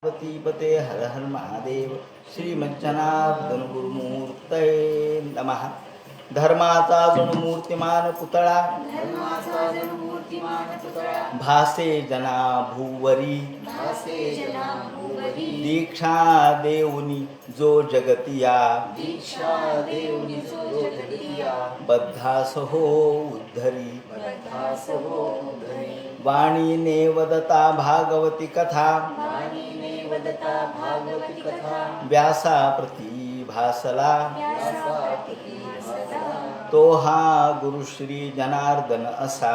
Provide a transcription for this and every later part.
पते हर हर महादेव श्रीमज्जनार्दन गुरुमूर्तये नमः. धर्माचा जणमूर्तिमान पुतळा भासे जना भूवरी दीक्षा देऊनी जो जगतिया बद्धास हो उद्धरी वाणीने वदता भागवती कथा व्यासा प्रती भासला तो हा गुरुश्री जनार्दन असा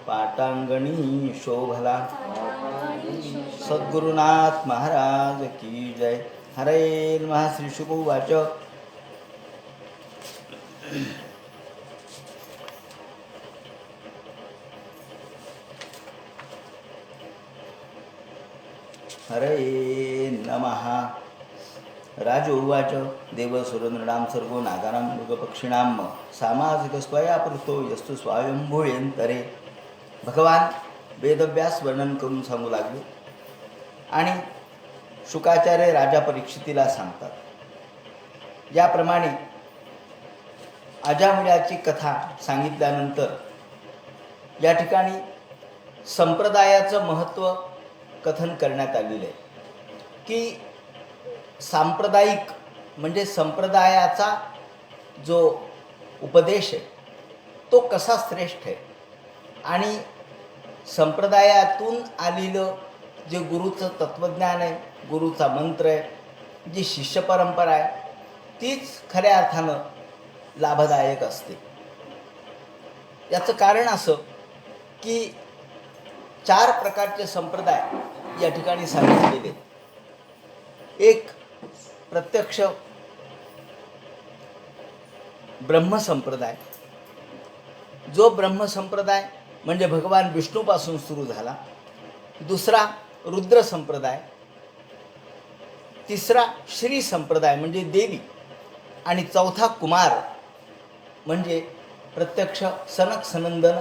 पाटांगणी शोभला. सद्गुरुनाथ महाराज की जय. हरे नमः. श्री शुभवाच. हरे नमः. राज उवाच देवसुरनृणां सर्गो नागानां मृगपक्षिणां सामाजिक स्वयापृतो यस्तु स्वायंभूयंतरे. भगवान वेदव्यास वर्णन करून सांगू लागले आणि शुकाचार्य राजा परीक्षितीला सांगतात. याप्रमाणे अजामिळाची कथा सांगितल्यानंतर या ठिकाणी संप्रदायाचं महत्त्व कथन करण्यात आलेलं आहे की सांप्रदायिक म्हणजे संप्रदायाचा जो उपदेश आहे तो कसा श्रेष्ठ आहे आणि संप्रदायातून आलेलं जे गुरुचं तत्त्वज्ञान आहे, गुरुचा मंत्र आहे, जी शिष्य परंपरा आहे तीच खऱ्या अर्थानं लाभदायक असते. याचं कारण असं की 4 प्रकारचे संप्रदाय या ठिकाणी सांगितलेले. एक प्रत्यक्ष ब्रह्मसंप्रदाय. जो ब्रह्मसंप्रदाय म्हणजे भगवान विष्णूपासून सुरू झाला. दुसरा रुद्र संप्रदाय. तिसरा श्री संप्रदाय म्हणजे देवी. आणि चौथा कुमार म्हणजे प्रत्यक्ष सनक सनंदन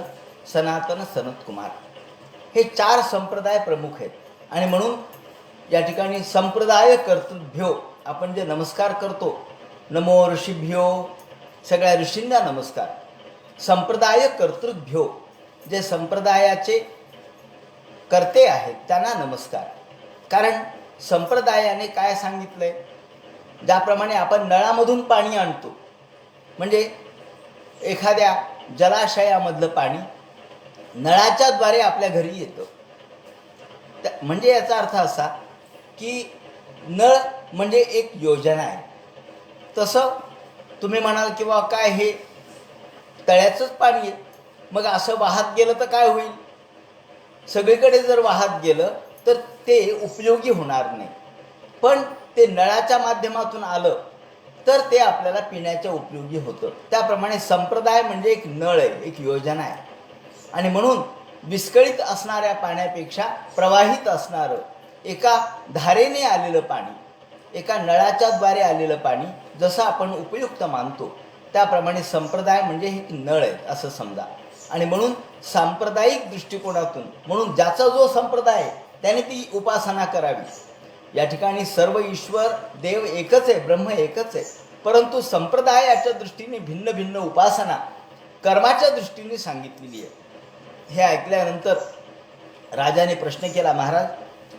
सनातन सनत कुमार. हे 4 संप्रदाय प्रमुख आहेत. आणि म्हणून या ठिकाणी संप्रदाय कर्तृभ्यो आपण जे नमस्कार करतो, नमो ऋषीभ्यो, सगळ्या ऋषींना नमस्कार. संप्रदाय कर्तृभ्यो जे संप्रदायाचे कर्ते आहेत त्यांना नमस्कार. कारण संप्रदायाने काय सांगितलंय, ज्याप्रमाणे आपण नळामधून पाणी आणतो म्हणजे एखाद्या जलाशयामधलं पाणी नळाच्याद्वारे आपल्या घरी येतं. म्हणजे याचा अर्थ असा की नळ म्हणजे एक योजना आहे. तसं तुम्ही म्हणाल किंवा काय हे तळ्याचंच पाणी आहे, मग असं वाहत गेलं तर काय होईल. सगळीकडे जर वाहत गेलं तर ते उपयोगी होणार नाही. पण ते नळाच्या माध्यमातून आलं तर ते आपल्याला पिण्याच्या उपयोगी होतं. त्याप्रमाणे संप्रदाय म्हणजे एक नळ आहे, एक योजना आहे. आणि म्हणून विस्कळीत असणाऱ्या पाण्यापेक्षा प्रवाहित असणारं एका धारेने आलेलं पाणी, एका नळाच्याद्वारे आलेलं पाणी जसं आपण उपयुक्त मानतो त्याप्रमाणे संप्रदाय म्हणजे एक नळ आहे असं समजा. आणि म्हणून सांप्रदायिक दृष्टिकोनातून म्हणून ज्याचा जो संप्रदाय आहे त्याने ती उपासना करावी. या ठिकाणी सर्व ईश्वर देव एकच आहे, ब्रह्म एकच आहे, परंतु संप्रदायाच्या दृष्टीने भिन्न भिन्न उपासना कर्माच्या दृष्टीने सांगितलेली आहे. हे ऐकल्यानंतर राजाने प्रश्न केला, महाराज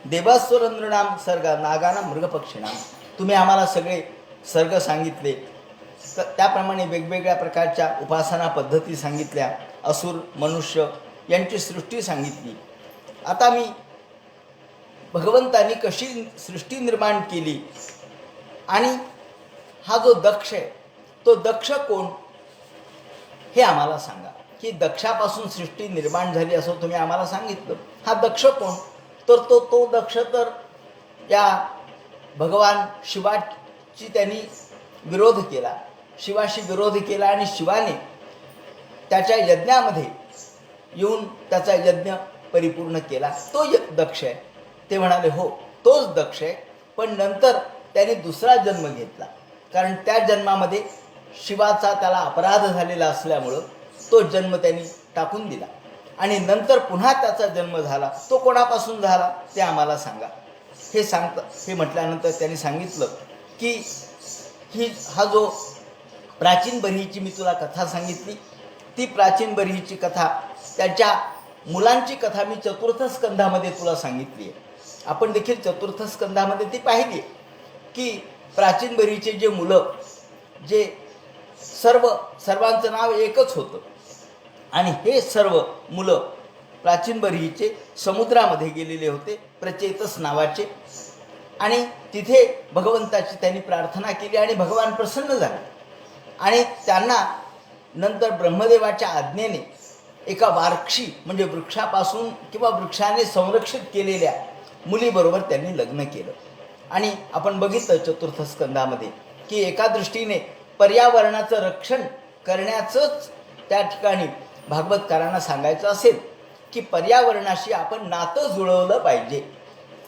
देवासुर नृणाम सर्ग नागाना मृगपक्षिणाम, तुम्ही आम्हाला सगळे सर्ग सांगितले, त्याप्रमाणे वेगवेगळ्या प्रकारच्या उपासना पद्धती सांगितल्या, असुर मनुष्य यांची सृष्टी सांगितली. आता मी भगवंतांनी कशी सृष्टी निर्माण केली आणि हा जो दक्ष आहे तो दक्ष कोण हे आम्हाला सांगा. की दक्षापासून सृष्टी निर्माण झाली असं तुम्ही आम्हाला सांगितलं. हा दक्ष कोण, तर तो दक्ष तर या भगवान शिवाची त्यांनी विरोध केला, शिवाशी विरोध केला आणि शिवाने त्याच्या यज्ञामध्ये येऊन त्याचा यज्ञ परिपूर्ण केला. तो दक्ष आहे. ते म्हणाले हो तोच दक्ष आहे, पण नंतर त्याने दुसरा जन्म घेतला. कारण त्या जन्मामध्ये शिवाचा त्याला अपराध झालेला असल्यामुळं तो जन्म त्यांनी टाकून दिला आणि नंतर पुन्हा त्याचा जन्म झाला, तो कोणापासून झाला ते आम्हाला सांगा. हे म्हटल्यानंतर त्यांनी सांगितलं की हा जो प्राचीन बरीची मी तुला कथा सांगितली, ती प्राचीन बरीची कथा, त्याच्या मुलांची कथा मी चतुर्थ स्कंधामध्ये तुला सांगितली आहे. आपण देखील चतुर्थ स्कंधामध्ये ती पाहिली आहे की प्राचीन बरीचे जे मुलं, जे सर्वांचं नाव एकच होतं, आणि हे सर्व मुलं प्राचीन बरीचे समुद्रामध्ये गेलेले होते, प्रचेतस नावाचे, आणि तिथे भगवंताची त्यांनी प्रार्थना केली आणि भगवान प्रसन्न झाले. आणि त्यांना नंतर ब्रह्मदेवाच्या आज्ञेने एका वार्क्षी म्हणजे वृक्षापासून किंवा वृक्षाने संरक्षित केलेल्या मुलीबरोबर त्यांनी लग्न केलं. आणि आपण बघितलं चतुर्थ स्कंदामध्ये की एका दृष्टीने पर्यावरणाचं रक्षण करण्याचंच त्या ठिकाणी भागवतकारांना सांगायचं असेल की पर्यावरणाशी आपण नातं जुळवलं पाहिजे.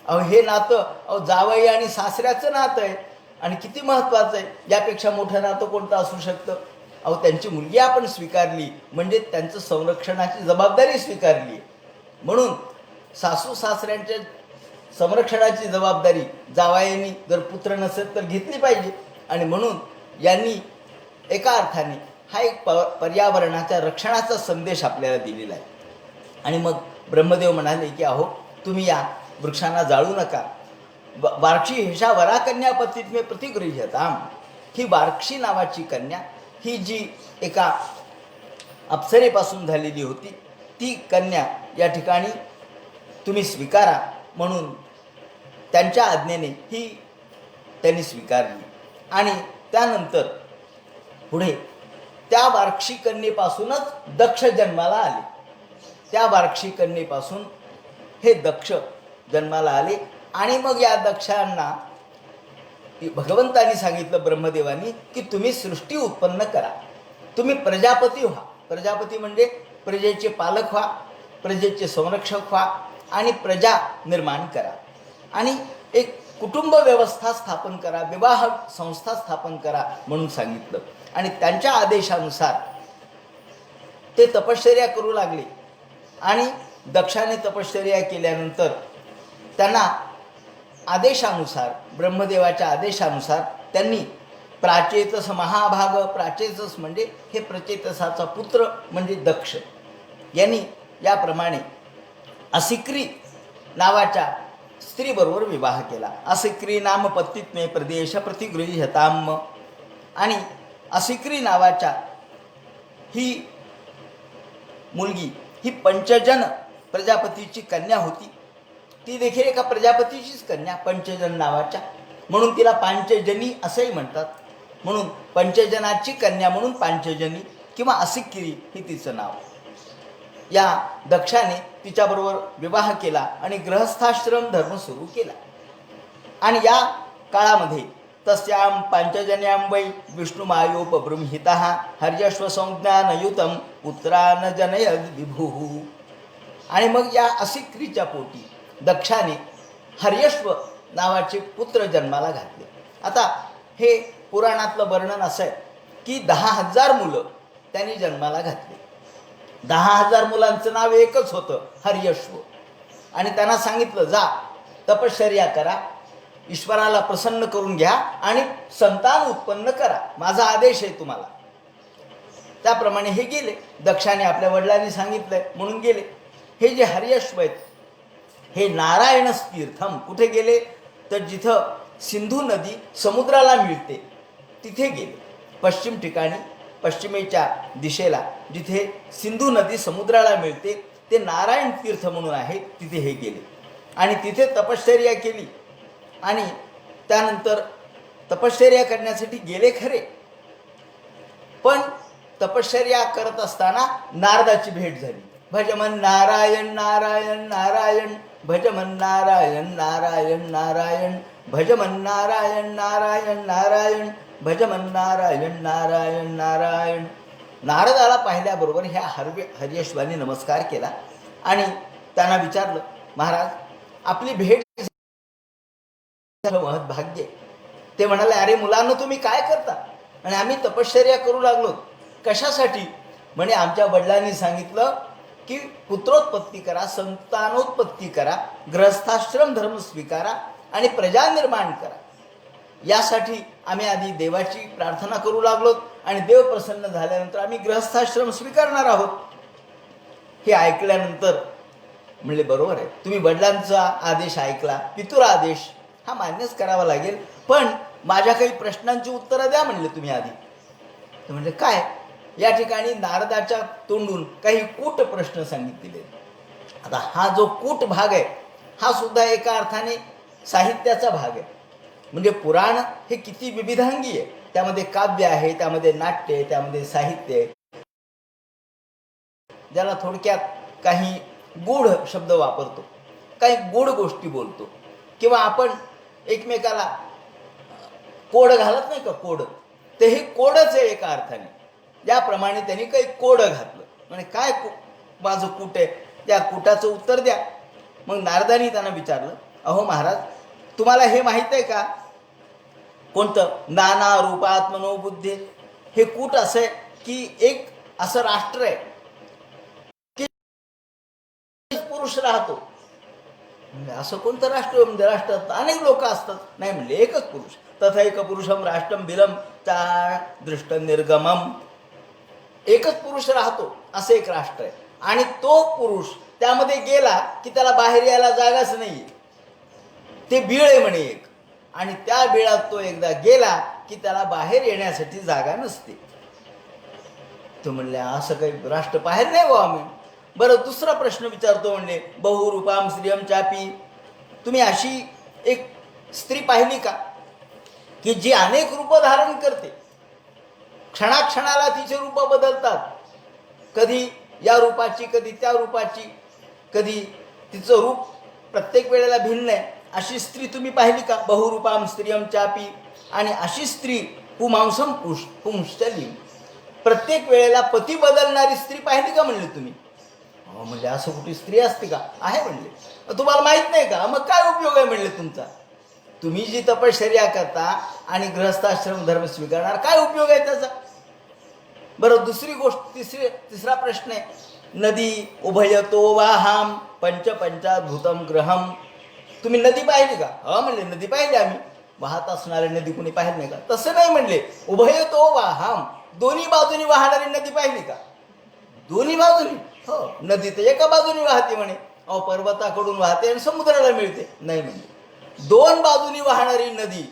हे नातं जावई आणि सासऱ्याचं नातं आहे आणि किती महत्त्वाचं आहे. यापेक्षा मोठं नातं कोणतं असू शकतं. त्यांची मुलगी आपण स्वीकारली म्हणजे त्यांचं संरक्षणाची जबाबदारी स्वीकारली. म्हणून सासू सासऱ्यांच्या संरक्षणाची जबाबदारी जावयानी जर पुत्र नसेल तर घेतली पाहिजे. आणि म्हणून यांनी एका अर्थाने हा एक पर्यावरणाच्या रक्षणाचा संदेश आपल्याला दिलेला आहे. आणि मग ब्रह्मदेव म्हणाले की अहो तुम्ही या वृक्षांना जाळू नका. वार्क्षी हेषा वराकन्या पतित्वे प्रतिगृह्यताम. ही वार्क्षी नावाची कन्या, ही जी एका अप्सरेपासून झालेली होती, ती कन्या या ठिकाणी तुम्ही स्वीकारा म्हणून त्यांच्या आज्ञेने ही त्यांनी स्वीकारली. आणि त्यानंतर पुढे त्या वार्क्षी कन्येपासूनच दक्ष जन्माला आले. त्या वार्क्षी कन्येपासून हे दक्ष जन्माला आले. आणि मग या दक्षांना भगवंतांनी सांगितलं, ब्रह्मदेवानी, की तुम्ही सृष्टी उत्पन्न करा, तुम्ही प्रजापती व्हा. प्रजापती म्हणजे प्रजेचे पालक व्हा, प्रजेचे संरक्षक व्हा आणि प्रजा निर्माण करा आणि एक कुटुंब व्यवस्था स्थापन करा, विवाह संस्था स्थापन करा म्हणून सांगितलं. आणि त्यांच्या आदेशानुसार ते तपश्चर्या करू लागले. आणि दक्षाने तपश्चर्या केल्यानंतर त्यांना आदेशानुसार, ब्रह्मदेवाच्या आदेशानुसार त्यांनी प्राचेतस महाभाग, प्राचेतस म्हणजे हे प्रचेतसाचा पुत्र म्हणजे दक्ष, यांनी याप्रमाणे असिक्री नावाच्या स्त्रीबरोबर विवाह केला. असिक्री नाम पत्नीत्वे प्रदेश प्रतिगृह्यताम. आणि असिक्री नावाच्या ही मुलगी ही पंचजन प्रजापतीची कन्या होती. ती देखील एका प्रजापतीचीच कन्या, पंचजन नावाच्या, म्हणून तिला पांचजनी असंही म्हणतात. म्हणून पंचजनाची कन्या म्हणून पांचजनी किंवा असिक्री ही तिचं नाव. या दक्षाने तिच्याबरोबर विवाह केला आणि गृहस्थाश्रम धर्म सुरू केला. आणि या काळामध्ये तस्यां पांचजन्यां वै विष्णुमायोपबृंहितः हर्यश्वसंज्ञानयुतं पुत्रान् जनयद विभुः. आणि मग या असिक्रीच्या पोटी दक्षाने हर्यश्व नावाचे पुत्र जन्माला घातले. आता हे पुराणातलं वर्णन असं आहे की 10,000 मुलं त्यांनी जन्माला घातले. 10,000 मुलांचं नाव एकच होतं, हर्यश्व. आणि त्यांना सांगितलं, जा तपश्चर्या करा, ईश्वराला प्रसन्न करून घ्या आणि संतान उत्पन्न करा, माझा आदेश आहे तुम्हाला. त्याप्रमाणे हे गेले. दक्षाने आपल्या वडिलांनी सांगितलंय म्हणून गेले. हे जे हर्यश्व आहेत हे नारायणस तीर्थम, कुठे गेले तर जिथं सिंधू नदी समुद्राला मिळते तिथे गेले. पश्चिम ठिकाणी, पश्चिमेच्या दिशेला जिथे सिंधू नदी समुद्राला मिळते ते नारायण तीर्थ म्हणून आहे, तिथे हे गेले. आणि तिथे तपश्चर्या केली. आणि त्यानंतर तपश्चर्या करण्यासाठी गेले खरे, पण तपश्चर्या करत असताना नारदाची भेट झाली. भजमन नारायण नारायण नारायण, भजमन नारायण नारायण नारायण, भजमन नारायण नारायण नारायण, भजमन नारायण नारायण नारायण. नारदाला पाहिल्याबरोबर ह्या हर्यश्वानी नमस्कार केला आणि त्यांना विचारलं, महाराज आपली भेट महत् भाग्य. ते म्हणाले, अरे मुलांनो तुम्ही काय करता? आणि आम्ही तपश्चर्या करू लागलो. कशासाठी? म्हणे आमच्या वडिलांनी सांगितलं की पुत्रोत्पत्ती करा, संतानोत्पत्ती करा, गृहस्थाश्रम धर्म स्वीकारा आणि प्रजा निर्माण करा. यासाठी आम्ही आधी देवाची प्रार्थना करू लागलो आणि देव प्रसन्न झाल्यानंतर आम्ही गृहस्थाश्रम स्वीकारणार आहोत. हे ऐकल्यानंतर म्हणले बरोबर आहे, तुम्ही वडिलांचा आदेश ऐकला, पितुर आदेश हा मान्यच करावा लागेल, पण माझ्या काही प्रश्नांची उत्तरं द्या म्हणले तुम्ही आधी. तर म्हणजे काय, या ठिकाणी नारदाच्या तोंडून काही कूट प्रश्न सांगितलेले. आता हा जो कूट भाग आहे हा सुद्धा एका अर्थाने साहित्याचा भाग आहे. म्हणजे पुराण हे किती विविधांगी आहे, त्यामध्ये काव्य आहे, त्यामध्ये नाट्य आहे, त्यामध्ये साहित्य आहे. ज्याला थोडक्यात काही गूढ शब्द वापरतो, काही गूढ गोष्टी बोलतो, किंवा आपण एकमेकाला कोड घालत नाही का, कोड, ते हे कोडच आहे एका अर्थाने. ज्याप्रमाणे त्यांनी काही कोड घातलं, म्हणजे काय माझं कूट आहे, त्या कूटाचं उत्तर द्या. मग नारदांनी त्यांना विचारलं, अहो महाराज, तुम्हाला हे माहीत आहे का, कोणतं नाना रूपात्मनो बुद्धे, हे कूट असं आहे की एक असं राष्ट्र आहे की पुरुष राहतो. म्हणजे असं कोणतं राष्ट्र, म्हणजे राष्ट्रात अनेक लोक असतात, नाही म्हणले एकच पुरुष. तथैक पुरुषम राष्ट्रम बिलम चा दृष्ट निर्गमम, एकच पुरुष राहतो असं एक राष्ट्र आहे. आणि तो पुरुष त्यामध्ये गेला की त्याला बाहेर यायला जागाच नाही, ते बीळ आहे म्हणे एक, आणि त्या बिळात तो एकदा गेला की त्याला बाहेर येण्यासाठी जागा नसते. तो म्हणले असं काही राष्ट्र बाहेर नाही हो आम्ही. बरं, दुसरा प्रश्न विचारतो, म्हणले बहुरूपाम स्त्रियम चापी, तुम्ही अशी एक स्त्री पाहिली का की जी अनेक रूप धारण करते, क्षणाक्षणाला तिचे रूप बदलतात, कधी या रूपाची, कधी त्या रूपाची, कधी तिचं रूप प्रत्येक वेळेला भिन्न आहे, अशी स्त्री तुम्ही पाहिली का. बहुरूपाम स्त्रियम चापी, आणि अशी स्त्री पुमांसम पुंश्चली, प्रत्येक वेळेला पती बदलणारी स्त्री पाहिली का म्हणले तुम्ही. म्हणजे असं कुठे स्त्री असते का, आहे म्हणले. तुम्हाला माहित नाही का, मग काय उपयोग आहे म्हणले तुमचा, तुम्ही जी तपश्चर्या करता आणि गृहस्थाश्रम धर्म स्वीकारणार, काय उपयोग आहे त्याचा. बरं, दुसरी गोष्ट, तिसरा प्रश्न आहे, नदी उभयतो वाहाम पंचपंचाभूतम ग्रहम, तुम्ही नदी पाहिली का. म्हणले नदी पाहिली आम्ही, वाहत असणारी नदी कुणी पाहिली नाही का. तसं नाही म्हणले, उभयतो वाहाम, दोन्ही बाजूनी वाहणारी नदी पाहिली का. दोन्ही बाजूनी, हो, नदी तर एका बाजूनी वाहते म्हणे, पर्वताकडून वाहते आणि समुद्राला मिळते, नाही म्हणजे दोन बाजूनी वाहणारी नदी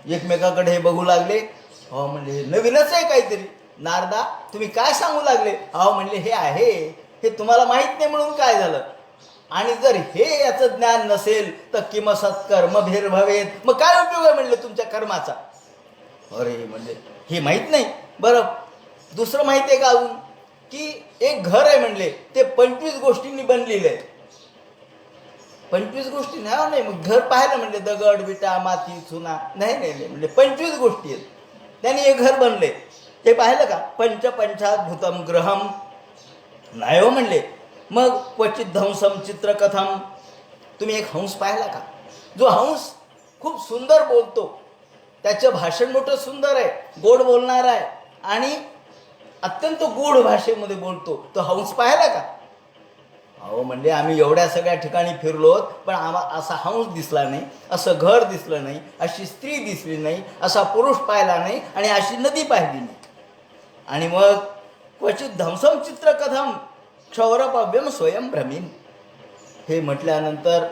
एकमेकाकडे हे बघू लागले. म्हणजे नवीनच आहे काहीतरी. नारदा, तुम्ही काय सांगू लागले. म्हणले हे आहे, हे तुम्हाला माहित नाही म्हणून काय झालं, आणि जर हे याचं ज्ञान नसेल तर किम सत्कर्म भेर भवेत, मग काय उपयोग आहे म्हणले तुमच्या कर्माचा. अरे म्हणले हे माहीत नाही. बरं, दुसरं माहिती आहे का अजून, की एक घर आहे म्हणले, ते 25 गोष्टींनी बनलेलं आहे. 25 गोष्टी नाही, मग घर पाहिलं म्हणले, दगड विटा माती चुना, नाही नाही म्हणले 25 गोष्टी आहेत, त्यांनी एक घर बनले. हे पाहिलं का, पंचपंचाभूतम ग्रहम, नाही हो म्हणले. मग क्वचित ध्वंसम चित्रकथम, तुम्ही एक हंस पाहिला का, जो हंस खूप सुंदर बोलतो, त्याचं भाषण मोठं सुंदर आहे, गोड बोलणार आहे आणि अत्यंत गूढ भाषेमध्ये बोलतो, तो हंस पाहिला का. म्हणले आम्ही एवढ्या सगळ्या ठिकाणी फिरलो, पण आम्हाला असा हंस दिसला नाही, असं घर दिसलं नाही, अशी स्त्री दिसली नाही, असा पुरुष पाहिला नाही, आणि अशी नदी पाहिली नाही. आणि मग क्वचित ध्वंसम चित्रकथम क्षौरपव्यम स्वयं भ्रमीन, हे म्हटल्यानंतर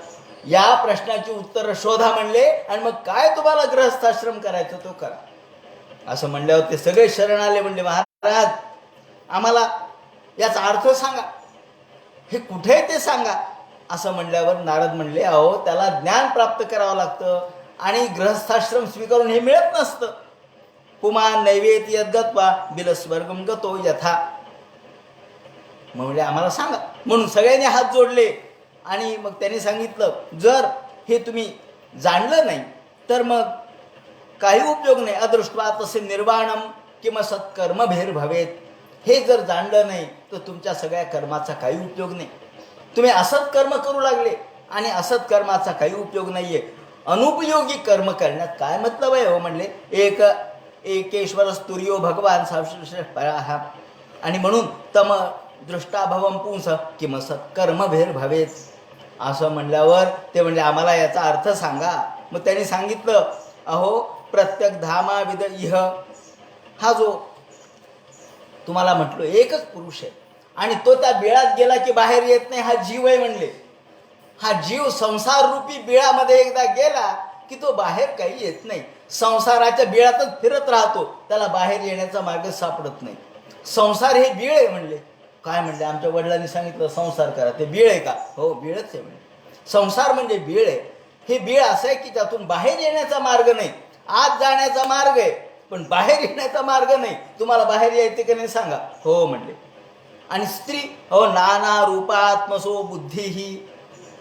या प्रश्नाची उत्तर शोधा म्हणले, आणि मग काय तुम्हाला गृहस्थाश्रम करायचं तो करा. असं म्हणल्यावर ते सगळे शरण आले. म्हणले महाराज, आम्हाला याचा अर्थ सांगा, हे कुठे ते सांगा. असं म्हणल्यावर नारद म्हणले, त्याला ज्ञान प्राप्त करावं लागतं, आणि गृहस्थाश्रम स्वीकारून हे मिळत नसतं. पुमान नैवेत यद्गत्वा बिलस्वर्गम गतो यथा, म्हणजे आम्हाला सांगा. म्हणून सगळ्यांनी हात जोडले, आणि मग त्यांनी सांगितलं, जर हे तुम्ही जाणलं नाही तर मग काही उपयोग नाही. अदृष्ट्वा तसे निर्वाणम किंवा सत्कर्म भेर भवेत, हे जर जाणलं नाही तर तुमच्या सगळ्या कर्माचा काही उपयोग नाही. तुम्ही असत कर्म करू लागले, आणि असत कर्माचा काही उपयोग नाहीये. अनुपयोगी कर्म करण्यात काय मतलब आहे म्हणले. एकेश्वर स्तुर्यो भगवान सावश्रेष्ठ पराहा, आणि म्हणून तम दृष्टा भवम पुंस किम सत्कर्म भेर भवेत. असं म्हणल्यावर ते म्हणले आम्हाला याचा अर्थ सांगा. मग त्यांनी सांगितलं, अहो प्रत्येक धामा विद इह, हा जो तुम्हाला म्हटलो एकच पुरुष आहे आणि तो त्या बिळात गेला की बाहेर येत नाही, हा जीव आहे म्हणले. हा जीव संसार रूपी बिळामध्ये एकदा गेला की तो बाहेर काही येत नाही. संसाराच्या बिळातच फिरत राहतो, त्याला बाहेर येण्याचा मार्ग सापडत नाही. संसार हे बीळ आहे म्हणले. काय म्हणले, आमच्या वडिलांनी सांगितलं संसार करा, ते बीळ आहे का? हो बीळच आहे म्हणले. संसार म्हणजे बीळ आहे. हे बीळ असं आहे की त्यातून बाहेर येण्याचा मार्ग नाही. आत जाण्याचा मार्ग आहे पण बाहेर येण्याचा मार्ग नाही. तुम्हाला बाहेर यायचे की नाही सांगा? हो म्हणले. आणि स्त्री, हो नाना रूपात्मसो बुद्धी,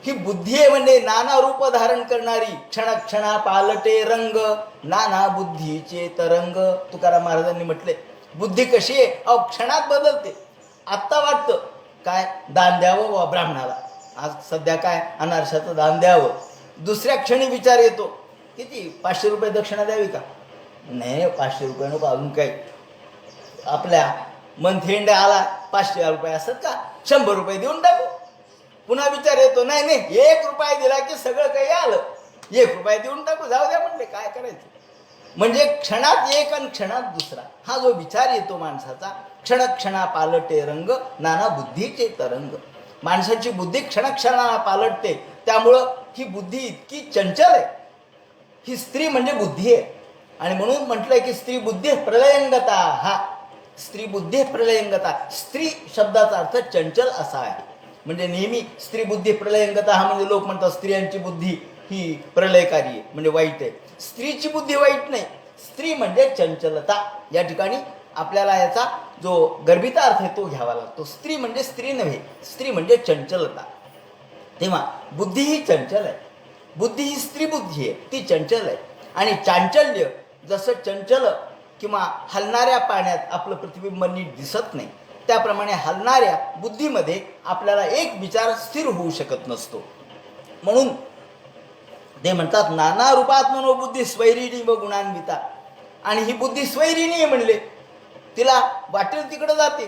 ही बुद्धी आहे म्हणजे नाना रूप धारण करणारी, क्षणक्षणा पालटे रंग, नाना बुद्धीचे तरंग. तुकाराम महाराजांनी म्हटले बुद्धी कशी आहे? अहो क्षणात बदलते. आत्ता वाटतं काय दान द्यावं वा ब्राह्मणाला, आज सध्या काय अनारशाचं दान द्यावं, दुसऱ्या क्षणी विचार येतो किती 500 रुपये दक्षिणा द्यावी का? नाही 500 रुपये नको, अजून काही आपल्या मंथ एंड आला 500 रुपये असत का, 100 रुपये देऊन टाकू. पुन्हा विचार येतो नाही नाही 1 रुपया दिला की सगळं काही आलं, 1 रुपया देऊन टाकू, जाऊ द्या म्हणले काय करायचं. म्हणजे क्षणात एक आणि क्षणात दुसरा, हा जो विचार येतो माणसाचा, क्षणक्षणा पालटे रंग, नाना बुद्धीचे तरंग. माणसाची बुद्धी क्षणक्षणाला पालटते. त्यामुळं ही बुद्धी इतकी चंचल आहे. ही स्त्री म्हणजे बुद्धी आहे. आणि म्हणून म्हटलंय की स्त्री बुद्धी प्रलयंगता. हा स्त्री बुद्धी प्रलयंगता, स्त्री शब्दाचा अर्थ चंचल असा आहे. म्हणजे नेहमी स्त्री बुद्धी प्रलयंगता हा म्हणजे लोक म्हणतात स्त्रियांची बुद्धी ही प्रलयकारी आहे म्हणजे वाईट आहे. स्त्रीची बुद्धी वाईट नाही, स्त्री म्हणजे चंचलता. या ठिकाणी आपल्याला याचा जो गर्भिता अर्थ आहे तो घ्यावा लागतो. स्त्री म्हणजे स्त्री नव्हे, स्त्री म्हणजे चंचलता. तेव्हा बुद्धी ही चंचल आहे. बुद्धी ही स्त्री बुद्धी आहे, ती चंचल आहे. आणि चांचल्य जसं चंचल किंवा हलणाऱ्या पाण्यात आपलं प्रतिबिंब नीट दिसत नाही, त्याप्रमाणे हलणाऱ्या बुद्धीमध्ये आपल्याला एक विचार स्थिर होऊ शकत नसतो. म्हणून ते म्हणतात नाना रूपात मनोबुद्धी स्वैरिणी व गुणान्विता. आणि ही बुद्धी स्वैरिणी आहे म्हणले, तिला वाटेल तिकडं जाते.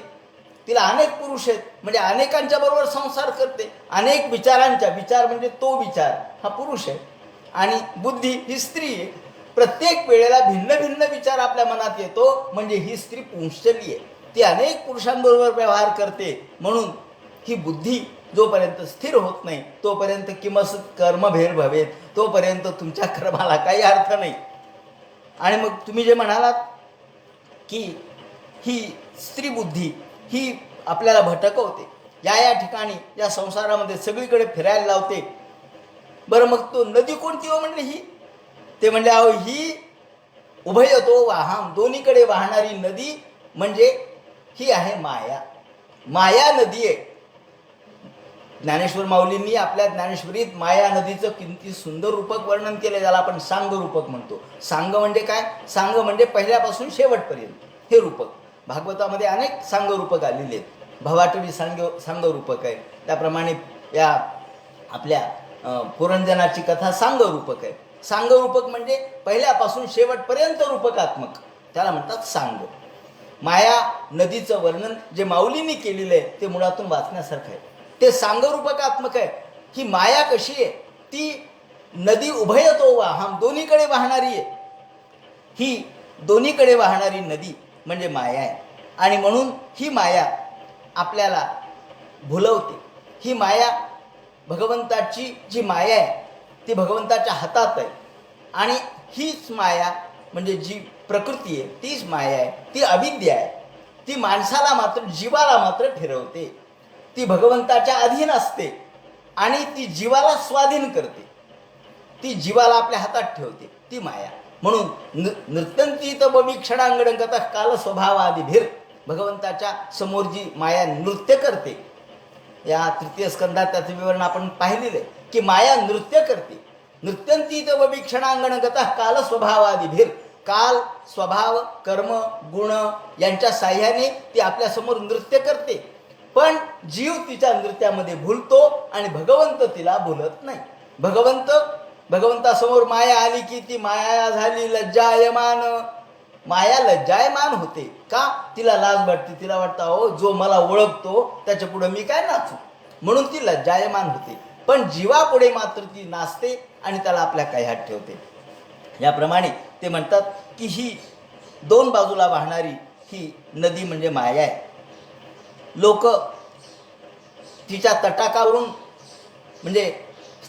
तिला अनेक पुरुष आहेत म्हणजे अनेकांच्या बरोबर संसार करते. अनेक विचारांच्या, विचार म्हणजे तो विचार हा पुरुष आहे आणि बुद्धी ही स्त्री आहे. प्रत्येक वेळेला भिन्न भिन्न विचार आपल्या मनात येतो म्हणजे ही स्त्री पुंशली आहे. ती अनेक पुरुषांबरोबर व्यवहार करते. म्हणून ही बुद्धी जोपर्यंत स्थिर होत नाही तोपर्यंत किमस कर्म भेर भवेत, तोपर्यंत तुमच्या कर्माला काही अर्थ नाही. आणि मग तुम्ही जे म्हणालात की ही स्त्री बुद्धी ही आपल्याला भटकवते, या ठिकाणी या संसारामध्ये सगळीकडे फिरायला लावते. बरं मग तो नदी कोणती हो म्हणले ही? ते म्हणले अहो ही उभयतो वाहम, दोन्हीकडे वाहणारी नदी म्हणजे ही आहे माया. माया नदी आहे. ज्ञानेश्वर माऊलींनी आपल्या ज्ञानेश्वरीत माया नदीचं किती सुंदर रूपक वर्णन केलं, ज्याला आपण सांग रूपक म्हणतो. सांग म्हणजे काय? सांग म्हणजे पहिल्यापासून शेवटपर्यंत हे रूपक. भागवतामध्ये अनेक सांग रूपक आलेले आहेत. भवाटवी सांग रूपक आहे. त्याप्रमाणे या आपल्या पुरंजनाची कथा सांग रूपक आहे. सांग रूपक म्हणजे पहिल्यापासून शेवटपर्यंत रूपकात्मक, त्याला म्हणतात सांग. माया नदीचं वर्णन जे माऊलींनी केलेलं आहे ते मुळातून वाचण्यासारखं आहे. ते सांग रूपकात्मक आहे. ही माया कशी आहे? ती नदी उभयतो वाहम, दोन्हीकडे वाहणारी आहे. ही दोन्हीकडे वाहणारी नदी म्हणजे माया आहे. आणि म्हणून ही माया आपल्याला भुलवते. ही माया भगवंताची जी माया आहे ती भगवंताच्या हातात आहे. आणि हीच माया म्हणजे जी प्रकृती आहे तीच माया आहे, ती अविद्या आहे. ती माणसाला मात्र, जीवाला मात्र फिरवते. ती भगवंताच्या अधीन असते आणि ती जीवाला स्वाधीन करते. ती जीवाला आपल्या हातात ठेवते, ती माया. म्हणून नृत्यंतीत बवीक्षणांगणगत काल स्वभावादिभीर, भगवंताच्या समोर जी माया नृत्य करते, या तृतीय स्कंदात त्याचं विवरण आपण पाहिलेलं आहे की माया नृत्य करते. नृत्यंतीत बवीक्षणांगणगत काल स्वभावादिभीर, काल, स्वभाव, कर्म, गुण यांच्या साह्याने ती आपल्यासमोर नृत्य करते. पण जीव तिच्या नृत्यामध्ये भुलतो आणि भगवंत तिला भुलत नाही. भगवंतासमोर माया आली की ती माया झाली लज्जायमान. माया लज्जायमान होते. का? तिला लाज वाटते. तिला वाटतं अहो जो मला ओळखतो त्याच्या पुढे मी काय नाचू, म्हणून ती लज्जायमान होते. पण जीवापुढे मात्र ती नाचते आणि त्याला आपल्या कह्यात ठेवते. याप्रमाणे ते म्हणतात की ही दोन बाजूला वाहणारी ही नदी म्हणजे माया आहे. लोक तिच्या तटाकावरून म्हणजे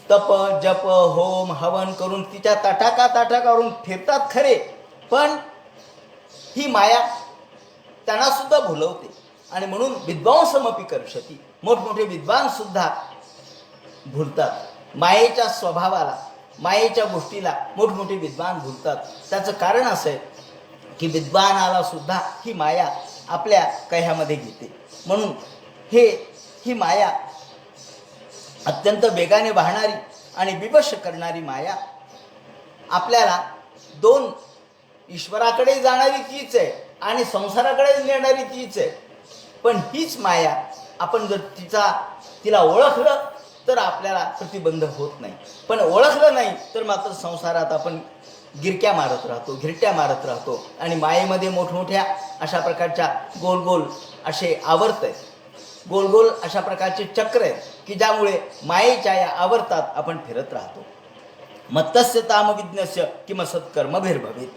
तप जप होम हवन करून तिच्या तटाकावरून फिरतात खरे, पण ही माया त्यांना सुद्धा भुलवते. आणि म्हणून विद्वांसमपि कर्षती, मोठमोठे विद्वान सुद्धा भुलतात मायेच्या स्वभावाला, मायेच्या गोष्टीला मोठमोठे विद्वान भुलतात. त्याचं कारण असं आहे की विद्वानाला सुद्धा ही माया आपल्या कह्यामध्ये घेते. म्हणून ही माया अत्यंत वेगाने वाहणारी आणि विवश करणारी माया आपल्याला दोन, ईश्वराकडे जाणारी तीच आहे आणि संसाराकडे नेणारी तीच आहे. पण हीच माया आपण जर तिला ओळखलं तर आपल्याला प्रतिबंध होत नाही, पण ओळखलं नाही तर मात्र संसारात आपण गिरक्या मारत राहतो, घिरट्या मारत राहतो आणि मायेमध्ये मोठमोठ्या अशा प्रकारच्या गोल गोल असे आवर्त आहेत, गोल गोल अशा प्रकारचे चक्र आहेत की ज्यामुळे मायेच्या या आवर्तात आपण फिरत राहतो. मत्तस्य तामविज्ञस्य किम सत्कर्मभिर्भवेत.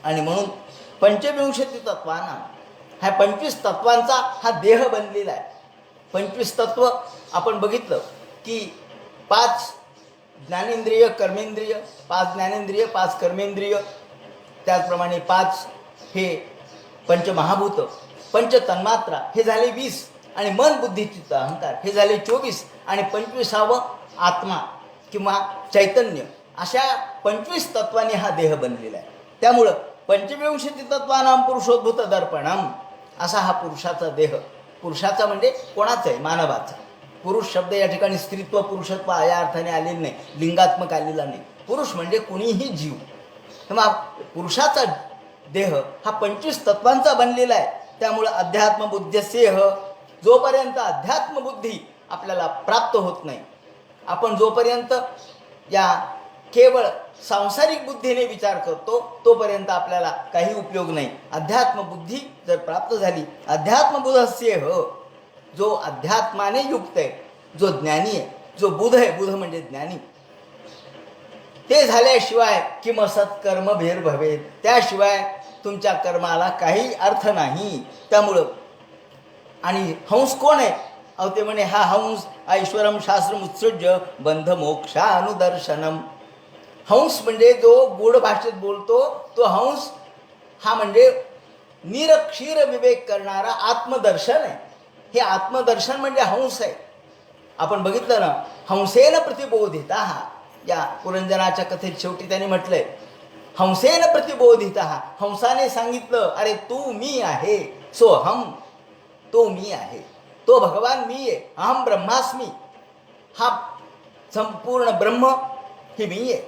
आणि म्हणून पंचविंशती तत्वांना, ह्या 25 तत्वांचा हा देह बनलेला आहे. 25 तत्व आपण बघितलं की 5 ज्ञानेंद्रिय कर्मेंद्रिय, 5 ज्ञानेंद्रिय 5 कर्मेंद्रिय, त्याचप्रमाणे 5 हे पंचमहाभूत, पंचतन्मात्रा हे झाले 20, आणि मन बुद्धी चित्त अहंकार हे झाले 24, आणि 25वावं आत्मा किंवा चैतन्य. अशा 25 तत्वांनी हा देह बनलेला आहे. त्यामुळं पंचविंशती तत्वानां पुरुषोद्भूत दर्पणम असा हा पुरुषाचा देह. पुरुषाचा म्हणजे कोणाचा आहे? मानवाचा. पुरुष शब्द या ठिकाणी स्त्रीत्व पुरुषत्व या अर्थाने आलेला नाही, लिंगात्मक आलेला नाही. पुरुष म्हणजे कुणीही जीव. तेव्हा पुरुषाचा देह हा 25 तत्वांचा बनलेला आहे. त्यामुळं अध्यात्मबुद्धस्येह, जोपर्यंत अध्यात्मबुद्धी आपल्याला प्राप्त होत नाही, आपण जोपर्यंत या केवळ सांसारिक बुद्धीने विचार करतो तोपर्यंत आपल्याला काही उपयोग नाही. अध्यात्मबुद्धी जर प्राप्त झाली, अध्यात्मबुद्धस्येह, जो अध्यात्माने युक्त आहे, जो ज्ञानी आहे, जो बुध आहे, बुध म्हणजे ज्ञानी, ते झाल्याशिवाय किम सत्कर्म भेर्भवेत, त्याशिवाय तुमच्या कर्माला काही अर्थ नाही. त्यामुळं आणि हंस कोण आहे? अहो ते म्हणे हा हंस ऐश्वरम शास्त्रम उत्सृज्य बंध मोक्षानुदर्शनम. हंस म्हणजे जो गूढ भाषेत बोलतो तो हंस, हा म्हणजे निरक्षीर विवेक करणारा आत्मदर्शन आहे. हे आत्मदर्शन म्हणजे हंस आहे. आपण बघितलं ना, हंसेन प्रतिबोधिता, हा या पुरंजनाच्या कथेत शेवटी त्याने म्हटलंय हंसेन प्रतिबोधिता, हंसाने सांगितलं अरे तू मी आहे, सो हम, तो मी आहे, तो भगवान मी आहे, अहम ब्रह्मास्मी, हा संपूर्ण ब्रह्म हे मी आहे.